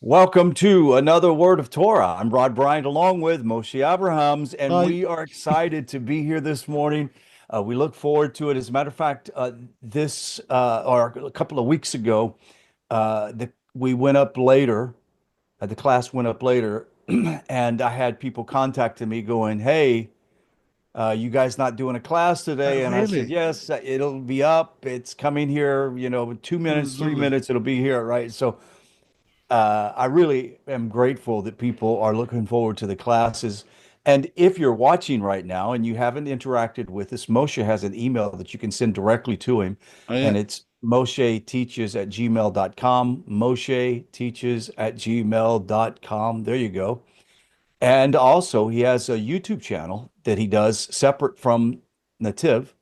Welcome to another Word of Torah. I'm Rod Bryant along with Moshe Abrahams, and Hi. we are excited to be here this morning. We look forward to it. As a matter of fact, this or a couple of weeks ago, we went up later. The class went up later, and I had people contacting me going, "Hey, you guys not doing a class Oh, today?" And I said, really? "Yes, it'll be up. It's coming here. 2 minutes, three Lovely. minutes, it'll be here, right?" So I really am grateful that people are looking forward to the classes. And if you're watching right now and you haven't interacted with us, Moshe has an email that you can send directly to him. Oh, yeah. And it's mosheteaches@gmail.com. Mosheteaches@gmail.com. There you go. And also, he has a YouTube channel that he does separate from NETIV,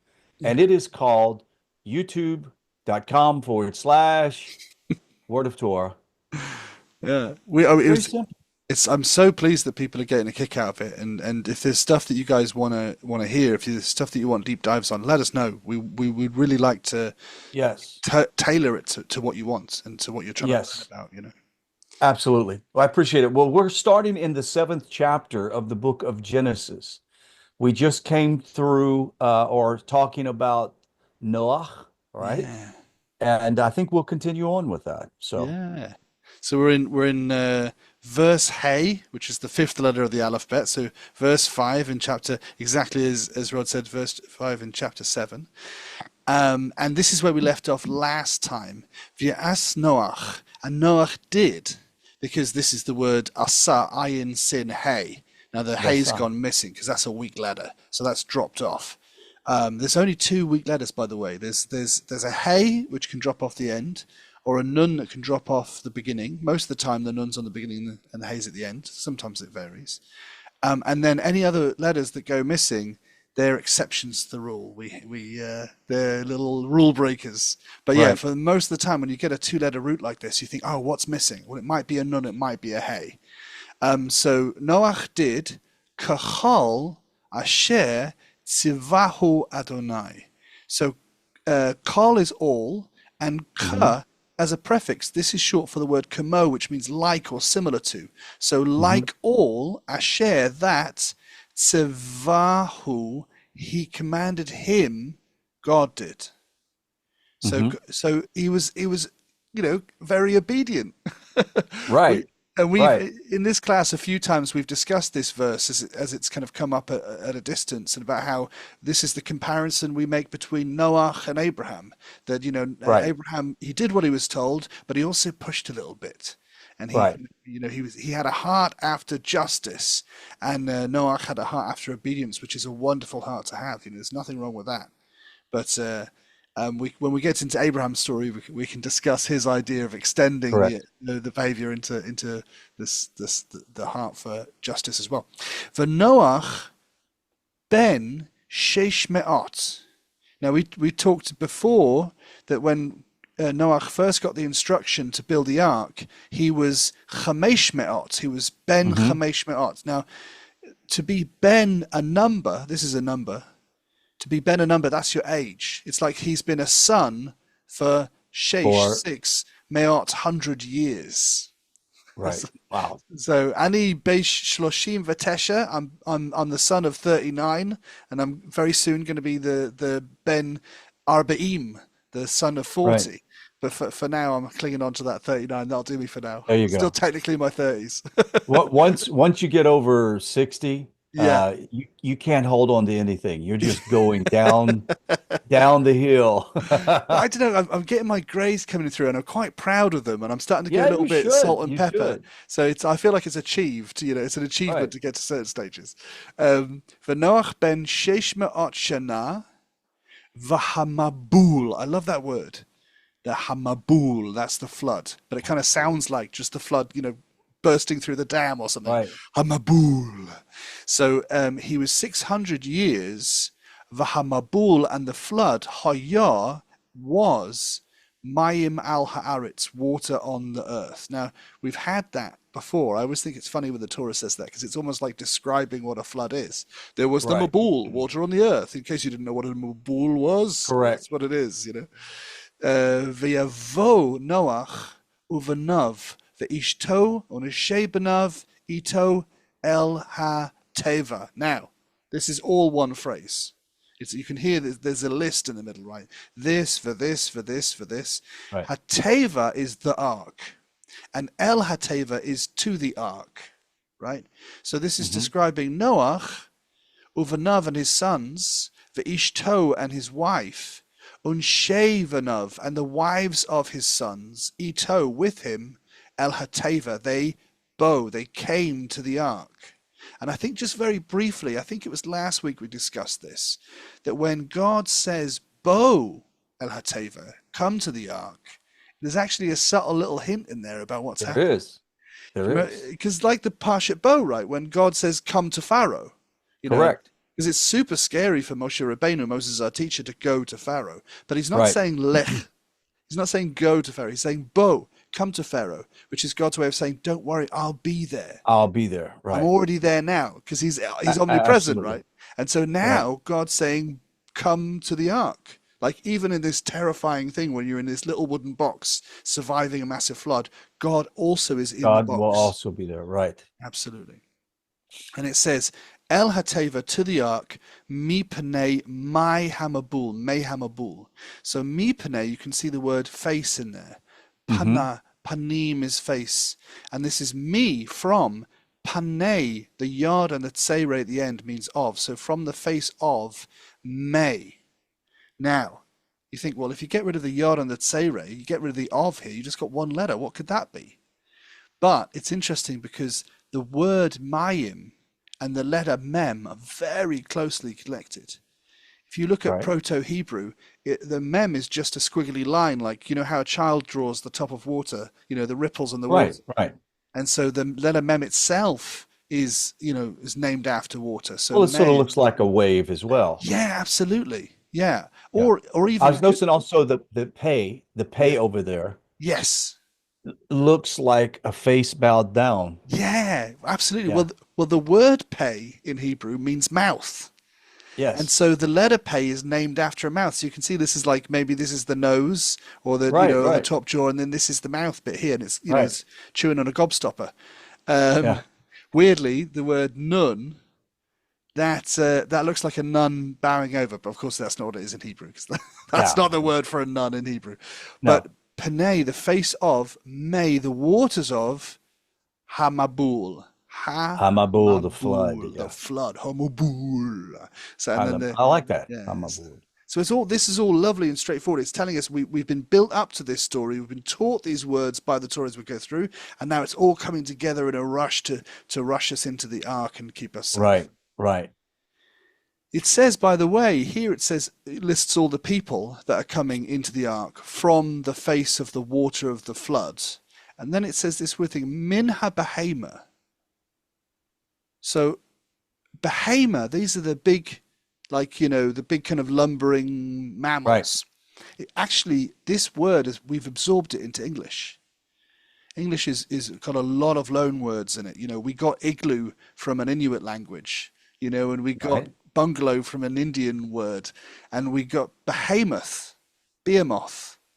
and Yeah. it is called youtube.com/Word of Torah. Yeah. I mean, Very simple. I'm so pleased that people are getting a kick out of it. And if there's stuff that you guys wanna hear, if there's stuff that you want deep dives on, let us know. We would really like to Yes. tailor it to what you want and to what you're trying to learn Yes, about. absolutely. Well, I appreciate it. Well, we're starting in the seventh chapter of the book of Genesis. We just came through or talking about Noah, right? Yeah. And I think we'll continue on with that. So, Yeah. So we're in verse Hey, which is the fifth letter of the alphabet. So verse 5 in chapter, exactly as Rod said, verse 5 in chapter 7. And this is where we left off last time. V'yas Noach, and Noach did, because this is the word asa ayin sin hey. Now the yes, hey's gone missing because that's a weak letter, so that's dropped off. There's only two weak letters, by the way. There's a hey which can drop off the end, or a nun that can drop off the beginning. Most of the time, the nun's on the beginning and the hey's at the end. Sometimes it varies. And then any other letters that go missing, they're exceptions to the rule. They're little rule breakers. But yeah, right. for most of the time, when you get a two-letter root like this, you think, oh, what's missing? Well, it might be a nun, it might be a hey. So Noach did kachal asher tzivahu Adonai. So kol is all, and Hmm. ka as a prefix. This is short for the word kamo, which means like or similar to. So Hmm. like all, asher that tzivahu he commanded him, God did. So Hmm. so he was very obedient. we Right. and we've Right. in this class a few times we've discussed this verse as it's kind of come up at a distance, and about how this is the comparison we make between Noah and Abraham. That Right. Abraham, he did what he was told, but he also pushed a little bit, and he Right. he had a heart after justice, and Noah had a heart after obedience, which is a wonderful heart to have. There's nothing wrong with that. But when we get into Abraham's story, we can discuss his idea of extending Correct. the behavior into the heart for justice as well. For Noach ben sheish me'ot. Now we talked before that when Noach first got the instruction to build the ark, he was chamesh me'ot. He was ben Hmm. chamesh me'ot. Now to be ben a number, this is a number. To be ben a number, that's your age. It's like he's been a son for sheish, For 600 years. right. Wow. So ani beish shloshim v'tesha. I'm the son of 39, and I'm very soon going to be the ben arbaim, the son of Right. 40. But for now, I'm clinging on to that 39. That'll do me for now. There you Still go. technically in my 30s. Once you get over 60, Yeah. you can't hold on to anything. You're just going down the hill. But I don't know. I'm getting my grades coming through, and I'm quite proud of them. And I'm starting to get Yeah, a little you bit should. salt and You pepper. should. So I feel like it's achieved. It's an achievement Right. to get to certain stages. For Noach ben sheish me'ot shana v'hamabul. I love that word. The hamabul. That's the flood, but it kind of sounds like just the flood. Bursting through the dam or something. Right. Hamabul. So he was 600 years. Vahamabul, and the flood, Hayah, was Mayim al Haaretz, water on the earth. Now, we've had that before. I always think it's funny when the Torah says that, because it's almost like describing what a flood is. There was the Right. Mabul, water on the earth. In case you didn't know what a Mabul was, Correct. that's what it is. V'yavo Noach uvanav ve'ishto u'neshebanav ito el ha-teva. Now, this is all one phrase. You can hear there's a list in the middle, right? This, for this, for this, for this. Right. Ha-teva is the ark, and el ha-teva is to the ark, right? So this is describing Noach, Uvanav and his sons, ve'ishto and his wife, unshevanov and the wives of his sons, ito with him, el ha-teva, they came to the ark. And I think just very briefly, I think it was last week we discussed this, that when God says, Bo el ha-teva, come to the ark, there's actually a subtle little hint in there about what's happening. There is. Because like the Parshat Bo, right, when God says, come to Pharaoh. Correct. Because it's super scary for Moshe Rabbeinu, Moses our teacher, to go to Pharaoh. But he's not saying lech. He's not saying go to Pharaoh. He's saying Bo, come to Pharaoh, which is God's way of saying, don't worry, I'll be there. I'll be there. Right. I'm already there now, because he's omnipresent, absolutely. right? And so now God's saying, come to the ark. Like even in this terrifying thing, when you're in this little wooden box surviving a massive flood, God also is in the box. God will also be there. Right. Absolutely. And it says, El Hateva to the ark, mi panei my hamabul, may hamabul. So mi panei, you can see the word face in there. Pana, panim is face. And this is me from panei, the yod and the tzere at the end means of. So from the face of may. Now, you think, well, if you get rid of the yod and the tzere, you get rid of the of here, you just got one letter. What could that be? But it's interesting because the word mayim and the letter mem are very closely connected. If you look at Proto-Hebrew, the mem is just a squiggly line, like, you know how a child draws the top of water, you know, the ripples on the water. Right. And so the letter mem itself is, you know, is named after water. So well, it sort of looks like a wave as well. Yeah, absolutely. Yeah. Or even I was noticing also the pay over there. Yes. Looks like a face bowed down. Yeah, absolutely. Yeah. Well, the word pay in Hebrew means mouth. Yes. And so the letter pay is named after a mouth. So you can see this is like, maybe this is the nose or the the top jaw, and then this is the mouth bit here, and it's know it's chewing on a gobstopper. Weirdly, the word nun, that looks like a nun bowing over, but of course that's not what it is in Hebrew, because that's not the word for a nun in Hebrew. No. But Panei, the face of, may, the waters of, Hamabul. Hamabul, the flood. The flood, Hamabul. So, and then I like that. Hamabul. So this is all lovely and straightforward. It's telling us we've been built up to this story. We've been taught these words by the Torah as we go through, and now it's all coming together in a rush to rush us into the ark and keep us safe. Right. It says, by the way, here it lists all the people that are coming into the ark from the face of the water of the flood. And then it says this weird thing, min ha-behema. So, behema, these are the big, like, you know, the big kind of lumbering mammals. Right. Actually, this word, we've absorbed it into English. English is got a lot of loan words in it. You know, we got igloo from an Inuit language, you know, and we got bungalow from an Indian word, and we got behemoth.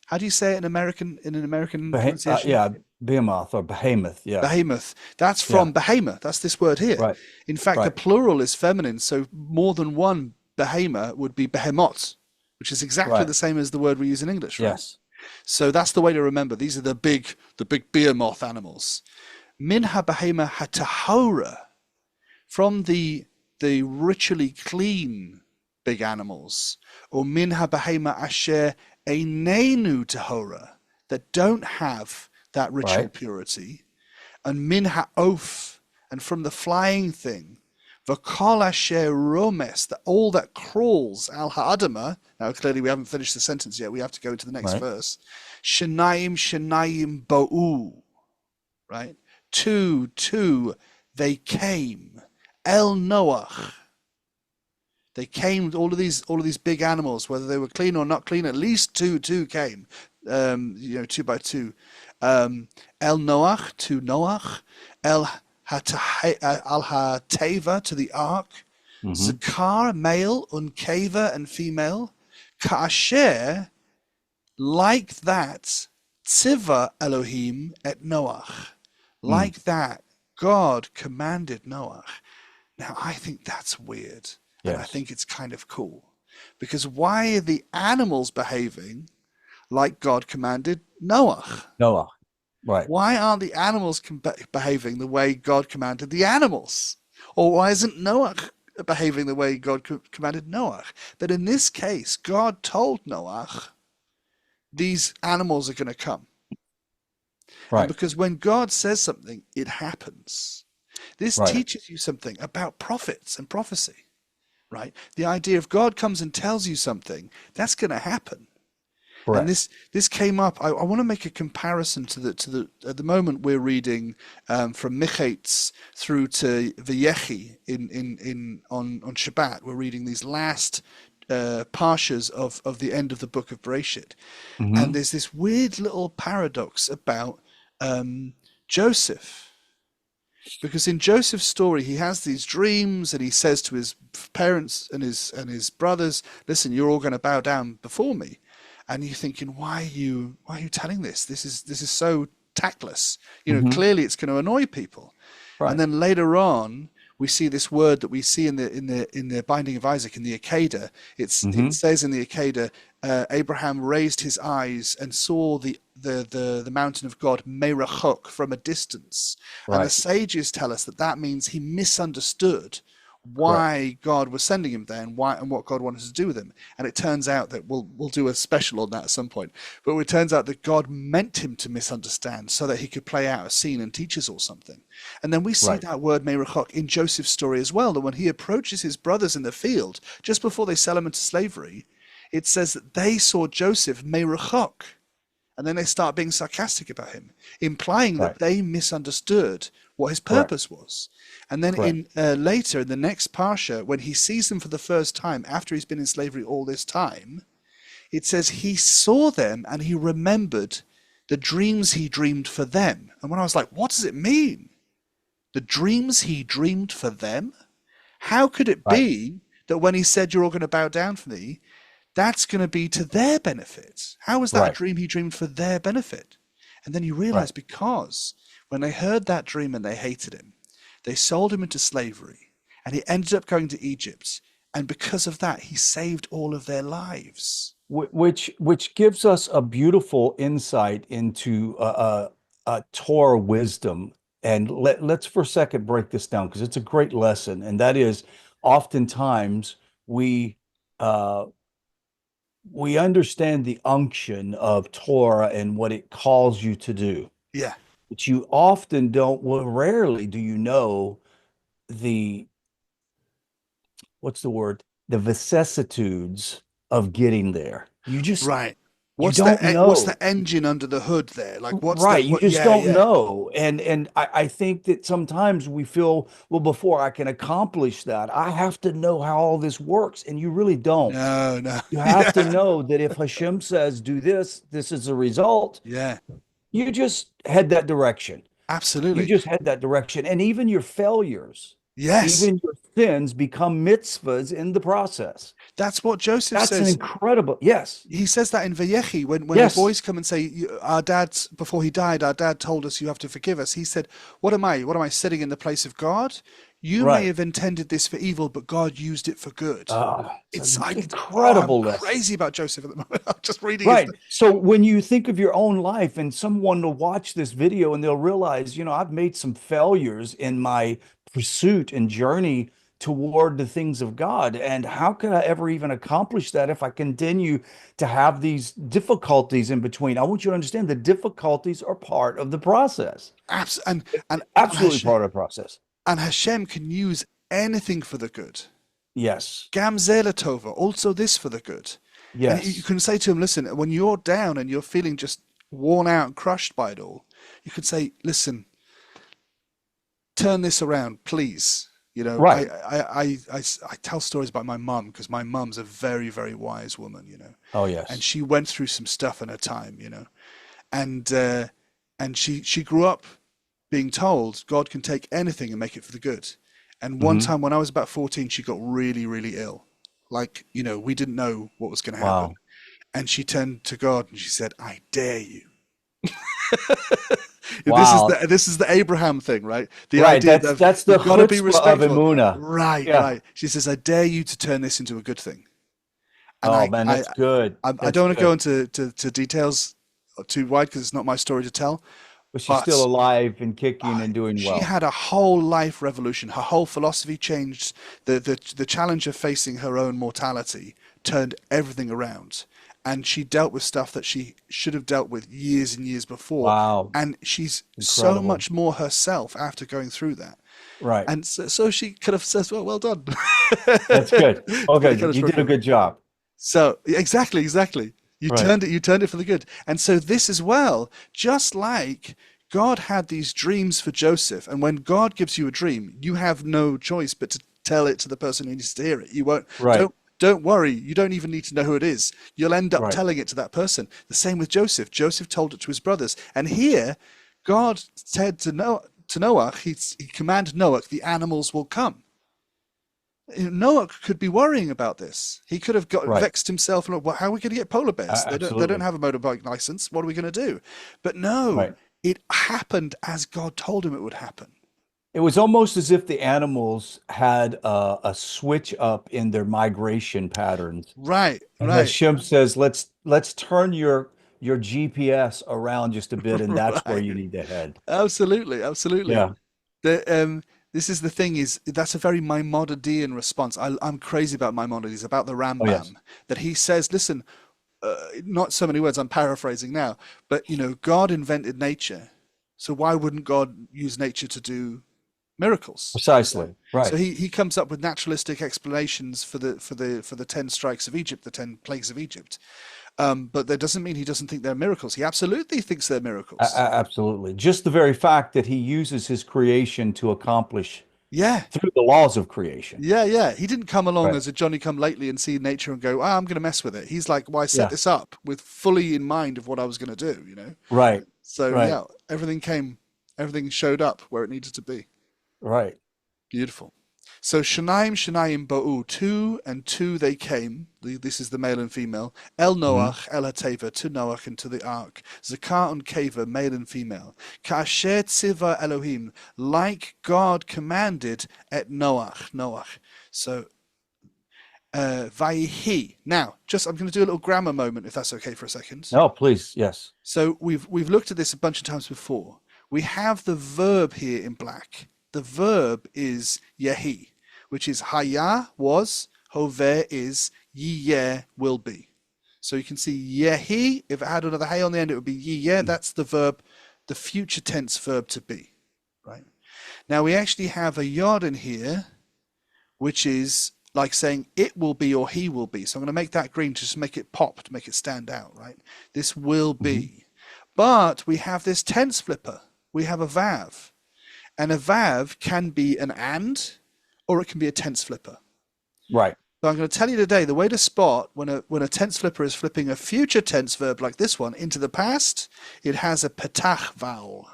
How do you say it in an American pronunciation? Behemoth or behemoth. Yeah, behemoth. That's from behema. That's this word here. Right. In fact, the plural is feminine, so more than one behema would be behemoth, which is exactly the same as the word we use in English. Right? Yes. So that's the way to remember. These are the big behemoth animals. Min ha-behema ha-tahora, from the ritually clean big animals, or min ha-behema asher einenu tahora, that don't have that ritual purity, and min ha-of, and from the flying thing, v'kol asher romes, that all that crawls, al ha'adama. Now clearly we haven't finished the sentence yet, we have to go to the next verse. Shenayim bo'u, right? Two, they came. El Noach. They came, all of these big animals, whether they were clean or not clean, at least two came, 2 by 2. El Noach, to Noach, al ha-teva, to the ark, Zakar, male, unkeva, and female, ka'asher, like that, Tziva Elohim et Noach. Mm. Like that, God commanded Noah. Now, I think that's weird, and I Yes. think it's kind of cool. Because why are the animals behaving like God commanded Noah? Noah. Right. Why aren't the animals behaving the way God commanded the animals? Or why isn't Noah behaving the way God commanded Noah? But in this case, God told Noah, these animals are going to come. And Right. because when God says something, it happens. This Right. teaches you something about prophets and prophecy, right? The idea if God comes and tells you something, that's going to happen. And Correct. this came up. I want to make a comparison to the at the moment we're reading from Michates through to Vayechi in on Shabbat. We're reading these last parshas of the end of the book of Bereshit, and Hmm. there's this weird little paradox about Joseph. Because in Joseph's story, he has these dreams, and he says to his parents and his brothers, "Listen, you're all going to bow down before me." And you're thinking, why are you telling this? This is so tactless. You know, Hmm. clearly it's going to annoy people. And Right. then later on, we see this word that we see in the binding of Isaac in the Akedah. It Hmm. says in the Akedah, Abraham raised his eyes and saw the mountain of God merachok from a distance, and the Right. sages tell us that that means he misunderstood Correct. why God was sending him there and why and what God wanted to do with him. And it turns out that we'll do a special on that at some point. But it turns out that God meant him to misunderstand so that he could play out a scene and teach us all something. And then we see Right. that word merachok in Joseph's story as well, that when he approaches his brothers in the field just before they sell him into slavery, it says that they saw Joseph merachok. And then they start being sarcastic about him, implying Right. that they misunderstood what his Correct. purpose was. And then Correct. in later in the next parsha, when he sees them for the first time after he's been in slavery all this time, it says he saw them and he remembered the dreams he dreamed for them. And when I was like, what does it mean? The dreams he dreamed for them? How could it Right. be that when he said you're all going to bow down for me, that's going to be to their benefit? How was that a Right. dream he dreamed for their benefit? And then you Right. realize because when they heard that dream and they hated him, they sold him into slavery and he ended up going to Egypt. And because of that, he saved all of their lives. Which gives us a beautiful insight into Torah wisdom. And let's for a second break this down because it's a great lesson. And that is, oftentimes we uh, we understand the unction of Torah and what it calls you to do, Yeah, but you often don't. Well, rarely do you know the what's the word? The vicissitudes of getting there. right. You don't What's know. the engine under the hood there? Like what's the Right. You what? just Yeah, don't yeah, know. And I think that sometimes we feel, well, before I can accomplish that, I have to know how all this works. And you really don't. no, no, You have to yeah, know that if Hashem says, do this, this is the result. yeah, You just head that direction. You absolutely. just head that direction. And even your failures, Yes, even your sins become mitzvahs in the process. that's what Joseph That's an says. incredible, yes, He says that in Vayechi when the yes, boys come and say, "Our dad, before he died, our dad told us you have to forgive us." He said, "What am I? What am I sitting in the place of God? You may right. have intended this for evil, but God used it for good." It's It's an I'm incredible lesson. crazy about Joseph at the moment. I'm just reading his. Right. So when you think of your own life and someone will watch this video and they'll realize, I've made some failures in my pursuit and journey toward the things of God. And how could I ever even accomplish that if I continue to have these difficulties in between? I want you to understand the difficulties are part of the process. Abs- and and and Absolutely Hashem, part of the process. and Hashem can use anything for the good. Yes. Gamzela Tova, also this for the good. And you Yes. can say to him, listen, when you're down and you're feeling just worn out and crushed by it all, you could say, listen, turn this around, please. You know, Right. I tell stories about my mum because my mum's a very, very wise woman, you know, Oh, and yes. she went through some stuff in her time, you know, and she grew up being told God can take anything and make it for the good. And one Hmm. time when I was about 14, she got really, really ill. Like, you know, we didn't know what was going to happen. Wow. And she turned to God and she said, I dare you. Wow. This is the Abraham thing, right? The Right. idea That's that that's the you've got to be chutzpah of respectful. Emuna. Right, Yeah. right. She says, "I dare you to turn this into a good thing." And Oh man, that's good. I That's don't want to go good. into to details too wide because it's not my story to tell. But she's still But alive and kicking and doing she well. had a whole life revolution. Her whole philosophy changed. The challenge of facing her own mortality turned everything around. And she dealt with stuff that she should have dealt with years and years before. Wow. And she's so Incredible. much more herself after going through that. Right. And so she could have said, well done. That's good. But it Okay, kind of you struck did a her. good job. So exactly. Right. You turned it for the good. And so this as well, just like God had these dreams for Joseph, and when God gives you a dream, you have no choice but to tell it to the person who needs to hear it. You won't Right. don't worry, you don't even need to know who it is. You'll end up Right. telling it to that person. The same with Joseph. Joseph told it to his brothers. And here, God said to Noah, he commanded Noah, the animals will come. Noah could be worrying about this. He could have got Right. vexed himself and well, how are we going to get polar bears? They don't Absolutely. have a motorbike license. What are we going to do? But no, Right. it happened as God told him it would happen. It was almost as if the animals had a switch up in their migration patterns. And Right, Hashem says, let's turn your GPS around just a bit, and that's where right. you need to head. Absolutely. Yeah. This is the thing is that's a very Maimonidean response. I'm crazy about Maimonides, about the Oh yes. Rambam, that he says, listen, not so many words, I'm paraphrasing now, but God invented nature. So why wouldn't God use nature to do miracles? Precisely. So Right. he comes up with naturalistic explanations for the 10 strikes of Egypt, the 10 plagues of Egypt. But that doesn't mean he doesn't think they're miracles. He absolutely thinks they're miracles. Absolutely. Just the very fact that he uses his creation to accomplish Yeah. through the laws of creation. Yeah. He didn't come along Right. as a Johnny come lately and see nature and go, I'm going to mess with it. He's like, well, I set Yeah. this up with fully in mind of what I was going to do. Right. So Right. yeah, everything showed up where it needed to be. Right. Beautiful. So Shanaim Bo'u, two and two they came. This is the male and female. El Mhm. Noach, El Hateva, to Noach and to the ark. Zakar and Keva, male and female. Ka'asher tziva Elohim, like God commanded at Noach. So Vayhi. Now, I'm going to do a little grammar moment, if that's okay for a second. No, please. Yes. So we've looked at this a bunch of times before. We have the verb here in black. The verb is yehi, which is haya was, hoveh is, yiyeh will be. So you can see yehi, if it had another hay on the end, it would be yiyeh. That's the verb, the future tense verb to be. Right. Now we actually have a yod in here, which is like saying it will be or he will be. So I'm going to make that green just to make it pop, to make it stand out, right? This will Mhm. be. But we have this tense flipper. We have a vav. And a vav can be an and, or it can be a tense flipper. Right. So I'm going to tell you today the way to spot when a tense flipper is flipping a future tense verb like this one into the past, it has a petach vowel.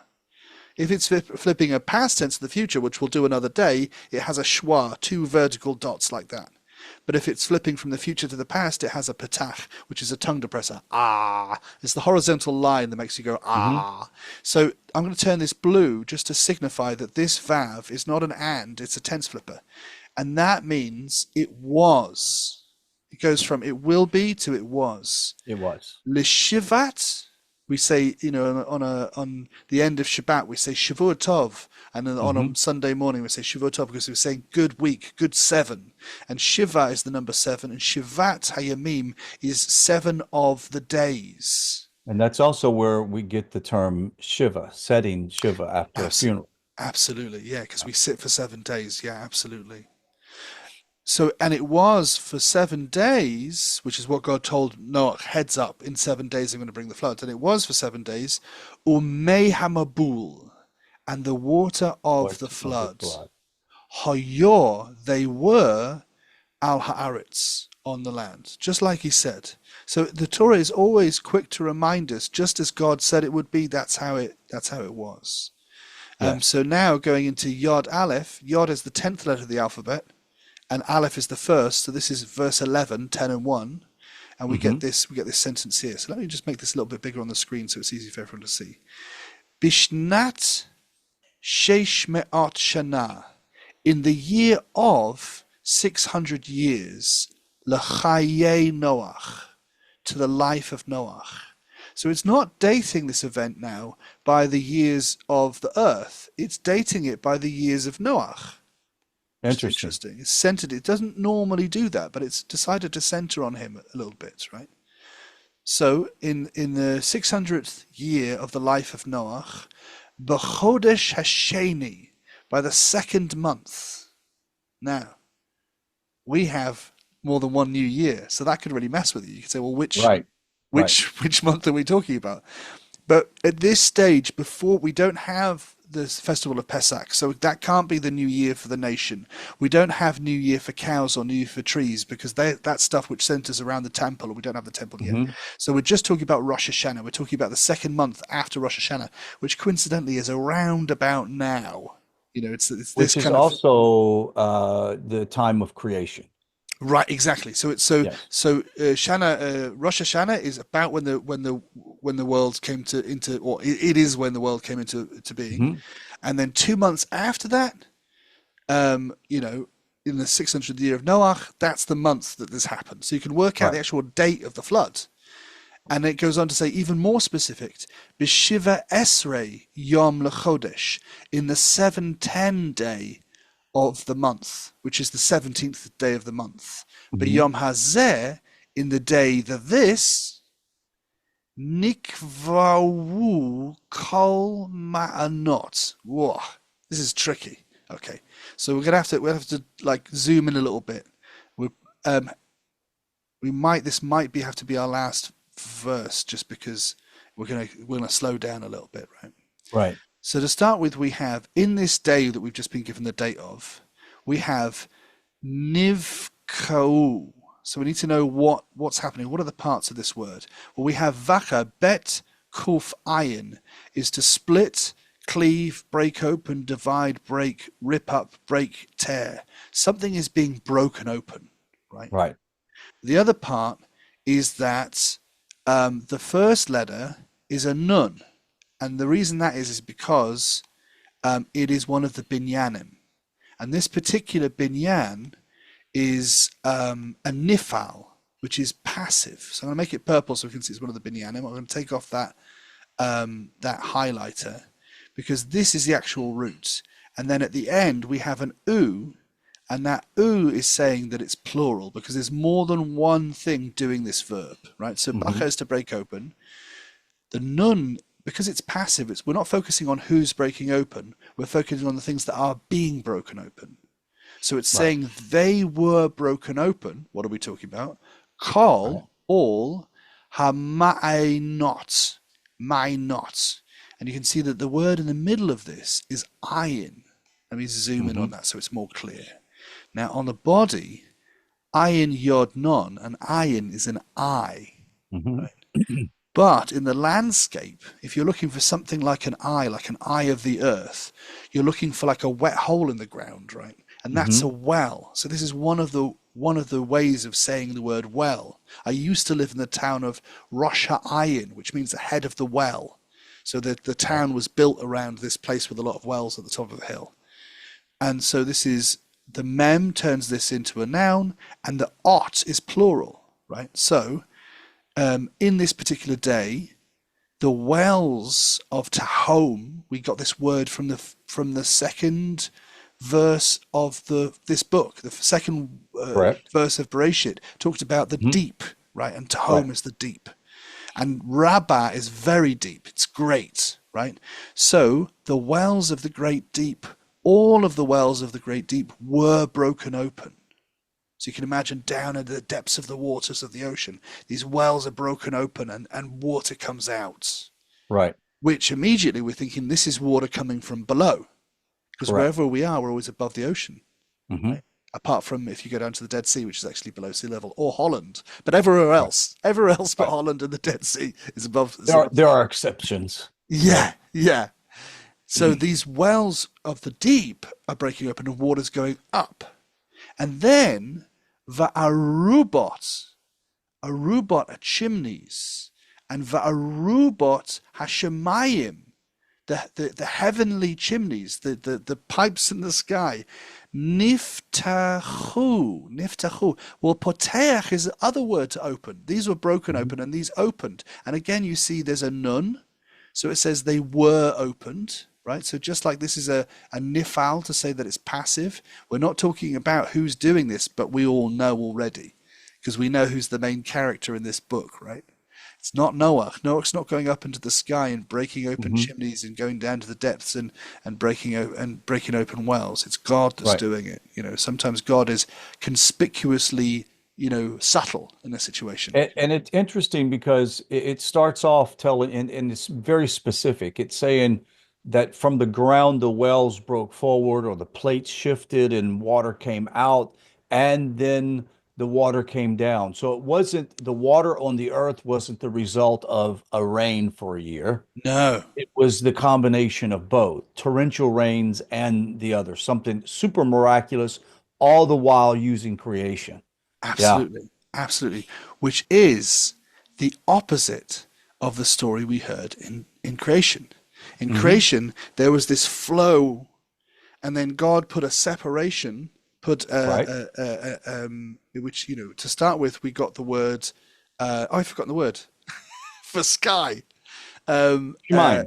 If it's flipping a past tense to the future, which we'll do another day, it has a schwa, two vertical dots like that. But if it's flipping from the future to the past, it has a petach, which is a tongue depressor. Ah. It's the horizontal line that makes you go Hmm. ah. So I'm going to turn this blue just to signify that this vav is not an and, it's a tense flipper. And that means it was. It goes from it will be to it was. It was. Lishivat, we say, on the end of Shabbat, we say Shavua Tov. And then on Hmm. a Sunday morning, we say Shavua Tov because we're saying good week, good 7. And Shiva is the number 7. And Shivat Hayamim is 7 of the days. And that's also where we get the term Shiva, setting Shiva after a Absolutely. funeral. Absolutely. Yeah, because we sit for 7 days. Yeah, absolutely. So, and it was for 7 days, which is what God told Noah, heads up, in 7 days I'm going to bring the flood. And it was for 7 days, Umei Hamabul, and the water of What the of the flood. blood. Hayor, they were al haaretz, on the land, just like he said. So the Torah is always quick to remind us, just as God said it would be, that's how it was. Yes. So now going into Yod Aleph, Yod is the 10th letter of the alphabet, and Aleph is the first, so this is verse 11, 10 and 1. And Hmm. we get this sentence here. So let me just make this a little bit bigger on the screen so it's easy for everyone to see. Bishnat sheish me'at shana, in the year of 600 years, l'chaye Noach, to the life of Noach. So it's not dating this event now by the years of the earth. It's dating it by the years of Noach, which is Interesting. interesting. It's centered. It doesn't normally do that, but it's decided to center on him a little bit, right? So in the 600th year of the life of Noach, b'chodesh hasheni, by the second month. Now, we have more than one new year, so that could really mess with you. You could say, well, Right. Right. which month are we talking about? But at this stage, before, we don't have the festival of Pesach, so that can't be the new year for the nation. We don't have new year for cows or new year for trees because that stuff which centers around the temple, we don't have the temple yet. Hmm. So we're just talking about Rosh Hashanah. We're talking about the second month after Rosh Hashanah, which coincidentally is around about now. It's this Which is kind of. also the time of creation. Right, exactly. So it's Yes. Rosh Hashanah is about when the world came or it is when the world came into being, Hmm. and then 2 months after that, um, you know, in the 600th year of Noach, that's the month that this happened. So you can work out the Right. actual date of the flood, and it goes on to say even more specific, B'Shiva Esrei Yom Lechodesh, in the 710 day of the month, which is the 17th day of the month. But Hmm. Yom Hazeh, in the day that this, Nikvawu Kol Ma'anot. Whoa, this is tricky. Okay, so we'll have to like zoom in a little bit. We um this might have to be our last verse just because we're gonna slow down a little bit, right? Right. So to start with, we have in this day that we've just been given the date of, we have Nivkau. So we need to know what's happening. What are the parts of this word? Well, we have Vaka, Bet, Kuf, Ayin, is to split, cleave, break open, divide, break, rip up, break, tear. Something is being broken open, right? Right. The other part is that the first letter is a nun. And the reason that is because it is one of the binyanim. And this particular binyan is a nifal, which is passive. So I'm going to make it purple so we can see it's one of the binyanim. I'm going to take off that highlighter because this is the actual root. And then at the end we have an u, and that u is saying that it's plural because there's more than one thing doing this verb, right? So Hmm. bacha is to break open. The nun, because it's passive, we're not focusing on who's breaking open. We're focusing on the things that are being broken open. So it's Right. saying they were broken open. What are we talking about? Right. Kol, all, hama'inot, ma'inot. And you can see that the word in the middle of this is ayin. Let me zoom in Hmm. on that so it's more clear. Now on the body, ayin yod non, and ayin is an eye. Hmm. Right? But in the landscape, if you're looking for something like an eye of the earth, you're looking for like a wet hole in the ground, right? And that's Hmm. a well. So this is one of the ways of saying the word well. I used to live in the town of Rosh Ha'ayin, which means the head of the well. So the Right. town was built around this place with a lot of wells at the top of the hill. And so this is the mem turns this into a noun, and the ot is plural, right? So in this particular day, the wells of Tahom, we got this word from the second verse of this book. The second Correct. verse of Bereshit talked about the Hmm. deep, right? And Right. Tahom is the deep. And Rabbah is very deep. It's great, right? So the wells of the great deep, all of the wells of the great deep were broken open. So you can imagine down in the depths of the waters of the ocean, these wells are broken open and water comes out, Right. which immediately we're thinking this is water coming from below, because Correct. wherever we are, we're always above the ocean, Hmm. right? Apart from if you go down to the Dead Sea, which is actually below sea level, or Holland, but Right. everywhere else but Right. Holland and the Dead Sea is above. Is There are above. there are exceptions. Right. Yeah, yeah. So these wells of the deep are breaking open and water's going up, and then Va'arubot Arubot are chimneys, and va'arubot hashemayim, the heavenly chimneys, the pipes in the sky. Niftachu. Well, poteach is the other word to open. These were broken Mhm. open, and these opened. And again, you see there's a nun. So it says they were opened, right? So just like this is a nifal to say that it's passive, we're not talking about who's doing this, but we all know already because we know who's the main character in this book, right? It's not Noah. Noah's not going up into the sky and breaking open Mhm. chimneys and going down to the depths and breaking open wells. It's God that's Right. doing it. Sometimes God is conspicuously, subtle in a situation. And it's interesting because it starts off telling, and it's very specific. It's saying that from the ground, the wells broke forward, or the plates shifted and water came out, and then the water came down. So it wasn't the water on the earth wasn't the result of a rain for a year. No, It was the combination of both torrential rains and the other, something super miraculous, all the while using creation. Yeah. absolutely, absolutely. Which is the opposite of the story we heard in creation. In Hmm. creation, there was this flow, and then God put a separation, Right. which, to start with, we got the word, I've forgotten the word for sky. Um, uh,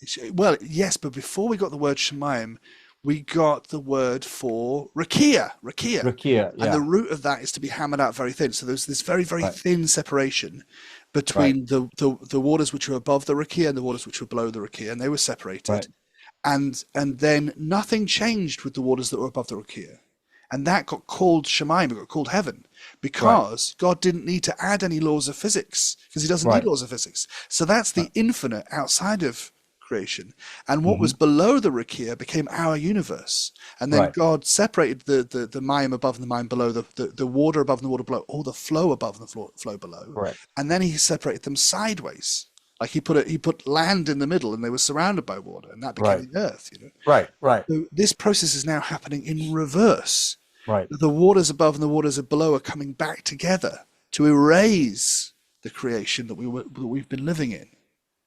Shemaim. well, yes, but before we got the word Shemaim, we got the word for Rakia. Rakia. And the Yeah. root of that is to be hammered out very thin. So there's this very, very Right. thin separation Right. between the waters which were above the Rakia and the waters which were below the Rakia, and they were separated. Right. And then nothing changed with the waters that were above the Rakia. And that got called Shemaim, it got called heaven, Right. because God didn't need to add any laws of physics, because he doesn't need Right. laws of physics. So that's Right. the infinite outside of creation. And what was Hmm. below the Rakia became our universe. And then Right. God separated the Mayim above and the Mayim below, the water above and the water below, or the flow above and the flow below. Correct. And then he separated them sideways. Like he put land in the middle, and they were surrounded by water, and that became Right. the earth. Right. Right. So this process is now happening in reverse. Right. The waters above and the waters below are coming back together to erase the creation that we've been living in.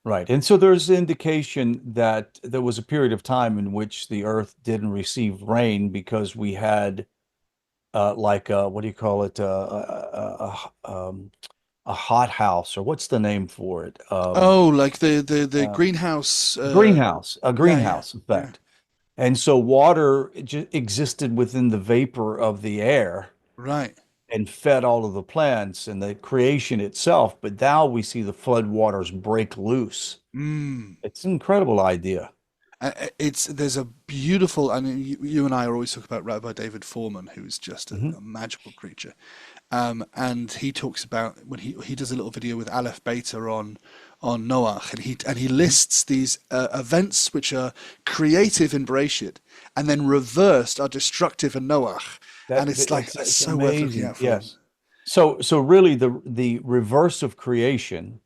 Right. And so there's indication that there was a period of time in which the earth didn't receive rain because we had what do you call it? A hot house, or what's the name for it? Oh, like the Uh, greenhouse. a Yeah, yeah, greenhouse yeah. effect. And so water existed within the vapor of the air Right. and fed all of the plants and the creation itself. But now we see the flood waters break loose. Mm. It's an incredible idea. There's a beautiful. I mean, you and I are always talking about Rabbi David Foreman, who's just a, Hmm. a magical creature. And he talks about when he does a little video with Aleph Beta on Noach, and he lists these events which are creative in Bereshit, and then reversed are destructive in Noach, and it's like that's It's so worth looking amazing. out for. Yes. So really the reverse of creation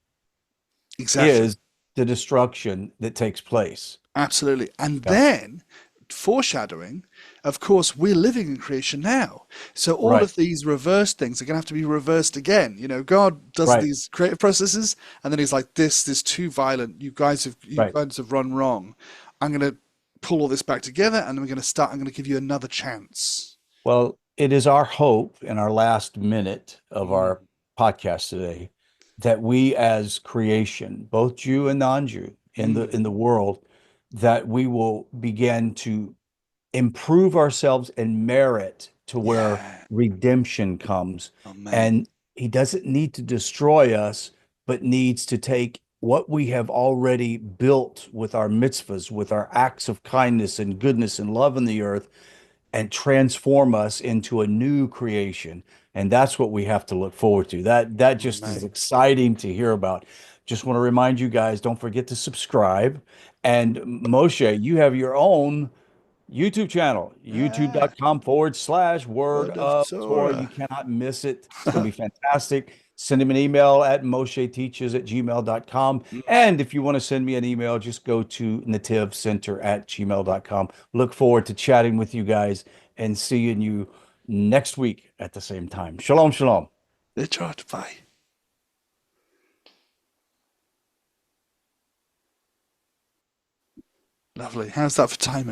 Exactly, is the destruction that takes place. absolutely. And Yeah. then foreshadowing, of course, we're living in creation now. So all Right. of these reverse things are going to have to be reversed again. God does Right. these creative processes, and then he's like, "This is too violent. You Right. guys have run wrong. I'm going to pull all this back together, and then we're going to start. I'm going to give you another chance." Well, it is our hope in our last minute of Mm, our podcast today that we as creation, both Jew and non-Jew mm, in the world, that we will begin to improve ourselves and merit to where yeah. redemption comes. Amen. And he doesn't need to destroy us, but needs to take what we have already built with our mitzvahs, with our acts of kindness and goodness and love in the earth, and transform us into a new creation. And that's what we have to look forward to. That just is Amen. exciting to hear about. Just want to remind you guys, don't forget to subscribe. And Moshe, you have your own YouTube channel, Ah, youtube.com/word word of of Torah. You Torah. cannot miss it. It's going to be fantastic. Send him an email at mosheteaches@gmail.com. And if you want to send me an email, just go to nativcenter@gmail.com. Look forward to chatting with you guys and seeing you next week at the same time. Shalom, shalom. They tried to buy. Lovely. How's that for timing?